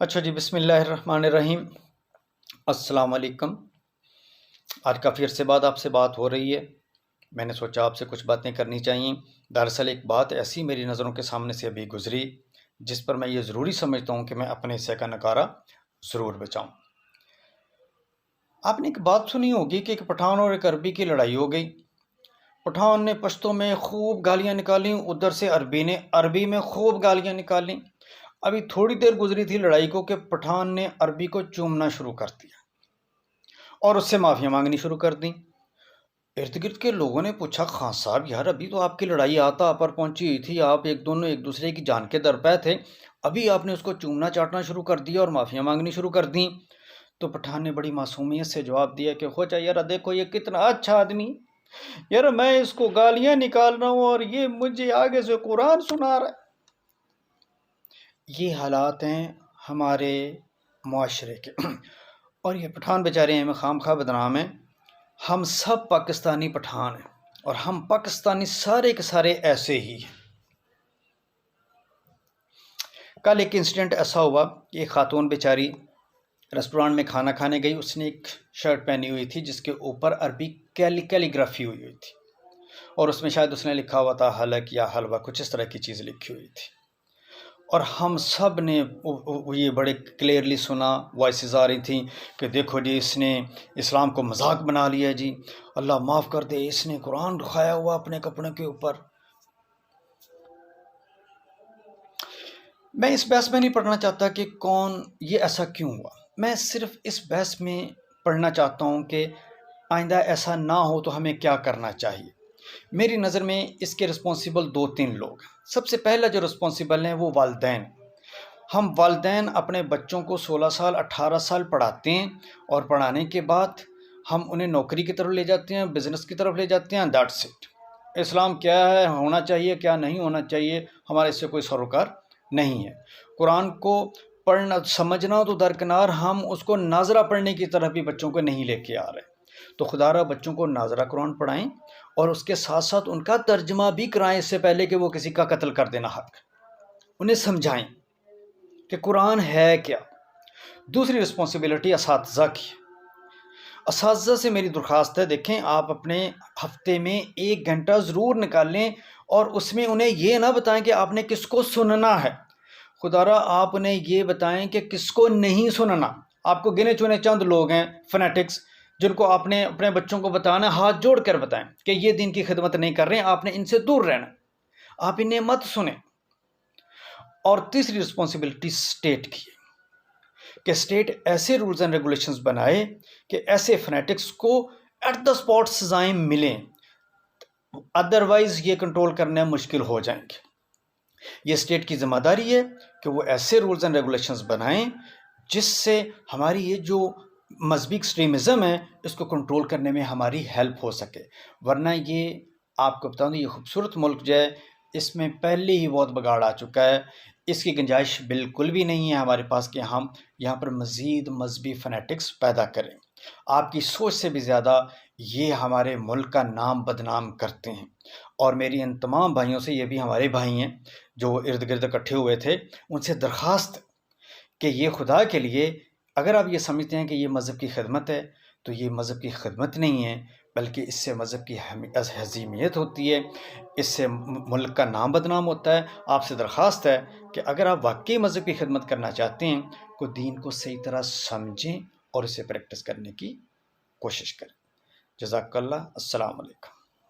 اچھا جی، بسم اللہ الرحمن الرحیم۔ السلام علیکم۔ آج کافی عرصے بعد آپ سے بات ہو رہی ہے۔ میں نے سوچا آپ سے کچھ باتیں کرنی چاہیے۔ دراصل ایک بات ایسی میری نظروں کے سامنے سے ابھی گزری جس پر میں یہ ضروری سمجھتا ہوں کہ میں اپنے حصے کا نکارہ ضرور بچاؤں۔ آپ نے ایک بات سنی ہوگی کہ ایک پٹھان اور ایک عربی کی لڑائی ہو گئی۔ پٹھان نے پشتو میں خوب گالیاں نکالیں، ادھر سے عربی نے عربی میں خوب گالیاں نکالیں۔ ابھی تھوڑی دیر گزری تھی لڑائی کو کہ پٹھان نے عربی کو چومنا شروع کر دیا اور اس سے معافیاں مانگنی شروع کر دیں۔ ارد گرد کے لوگوں نے پوچھا، خان صاحب یار ابھی تو آپ کی لڑائی آتا پر پہنچی ہوئی تھی، آپ دونوں ایک دوسرے کی جان کے درپے تھے، ابھی آپ نے اس کو چومنا چاٹنا شروع کر دیا اور معافیاں مانگنی شروع کر دیں۔ تو پٹھان نے بڑی معصومیت سے جواب دیا کہ ہو جائے یار، دیکھو یہ کتنا اچھا آدمی، یار میں اس کو گالیاں نکال رہا ہوں اور یہ مجھے آگے سے قرآن سنا رہا ہے۔ یہ حالات ہیں ہمارے معاشرے کے اور یہ پٹھان بیچارے ہیں، میں خام خواہ بدنام ہیں۔ ہم سب پاکستانی پٹھان ہیں اور ہم پاکستانی سارے کے سارے ایسے ہی ہیں۔ کل ایک انسیڈنٹ ایسا ہوا کہ ایک خاتون بیچاری ریسٹورانٹ میں کھانا کھانے گئی، اس نے ایک شرٹ پہنی ہوئی تھی جس کے اوپر عربی کیلیگرافی ہوئی تھی اور اس میں شاید اس نے لکھا ہوا تھا حلق یا حلوہ، کچھ اس طرح کی چیز لکھی ہوئی تھی، اور ہم سب نے یہ بڑے کلیئرلی سنا، وائسز آ رہی تھیں کہ دیکھو جی اس نے اسلام کو مذاق بنا لیا جی، اللہ معاف کر دے، اس نے قرآن رکھایا ہوا اپنے کپڑے کے اوپر۔ میں اس بحث میں نہیں پڑھنا چاہتا کہ کون یہ ایسا کیوں ہوا، میں صرف اس بحث میں پڑھنا چاہتا ہوں کہ آئندہ ایسا نہ ہو تو ہمیں کیا کرنا چاہیے۔ میری نظر میں اس کے رسپانسیبل 2-3 لوگ ہیں۔ سب سے پہلا جو رسپانسیبل ہیں وہ والدین۔ ہم والدین اپنے بچوں کو 16 سال 18 سال پڑھاتے ہیں اور پڑھانے کے بعد ہم انہیں نوکری کی طرف لے جاتے ہیں، بزنس کی طرف لے جاتے ہیں، دیٹس اٹ۔ اسلام کیا ہے، ہونا چاہیے کیا نہیں ہونا چاہیے، ہمارے اس سے کوئی سروکار نہیں ہے۔ قرآن کو پڑھنا سمجھنا تو درکنار، ہم اس کو ناظرہ پڑھنے کی طرف بھی بچوں کو نہیں لے کے آ رہے۔ تو خدا را بچوں کو ناظرہ قرآن پڑھائیں اور اس کے ساتھ ساتھ ان کا ترجمہ بھی کرائیں اس سے پہلے کہ وہ کسی کا قتل کر دینا حق۔ انہیں سمجھائیں کہ قرآن ہے کیا۔ دوسری رسپانسبلٹی اساتذہ کی۔ اساتذہ سے میری درخواست ہے، دیکھیں آپ اپنے ہفتے میں 1 گھنٹہ ضرور نکالیں اور اس میں انہیں یہ نہ بتائیں کہ آپ نے کس کو سننا ہے، خدا را آپ انہیں یہ بتائیں کہ کس کو نہیں سننا۔ آپ کو گنے چنے چند لوگ ہیں فنیٹکس جن کو آپ نے اپنے بچوں کو بتانا، ہاتھ جوڑ کر بتائیں کہ یہ دین کی خدمت نہیں کر رہے ہیں، آپ نے ان سے دور رہنا، آپ انہیں مت سنیں۔ اور تیسری رسپانسبلٹی اسٹیٹ کی کہ اسٹیٹ ایسے رولز اینڈ ریگولیشنز بنائے کہ ایسے فنیٹکس کو ایٹ دا اسپاٹ سزائیں ملیں، ادروائز یہ کنٹرول کرنا مشکل ہو جائیں گے۔ یہ اسٹیٹ کی ذمہ داری ہے کہ وہ ایسے رولز اینڈ ریگولیشنز بنائیں جس سے ہماری یہ جو مذہبی ایکسٹریمزم ہے اس کو کنٹرول کرنے میں ہماری ہیلپ ہو سکے، ورنہ یہ آپ کو بتا دوں یہ خوبصورت ملک جو ہے اس میں پہلے ہی بہت بگاڑ آ چکا ہے، اس کی گنجائش بالکل بھی نہیں ہے ہمارے پاس کہ ہم یہاں پر مزید مذہبی فنیٹکس پیدا کریں۔ آپ کی سوچ سے بھی زیادہ یہ ہمارے ملک کا نام بدنام کرتے ہیں، اور میری ان تمام بھائیوں سے، یہ بھی ہمارے بھائی ہیں جو ارد گرد اکٹھے ہوئے تھے، ان سے درخواست کہ یہ خدا کے لیے اگر آپ یہ سمجھتے ہیں کہ یہ مذہب کی خدمت ہے تو یہ مذہب کی خدمت نہیں ہے، بلکہ اس سے مذہب کی حزیمیت ہوتی ہے، اس سے ملک کا نام بدنام ہوتا ہے۔ آپ سے درخواست ہے کہ اگر آپ واقعی مذہب کی خدمت کرنا چاہتے ہیں تو دین کو صحیح طرح سمجھیں اور اسے پریکٹس کرنے کی کوشش کریں۔ جزاک اللہ، السلام علیکم۔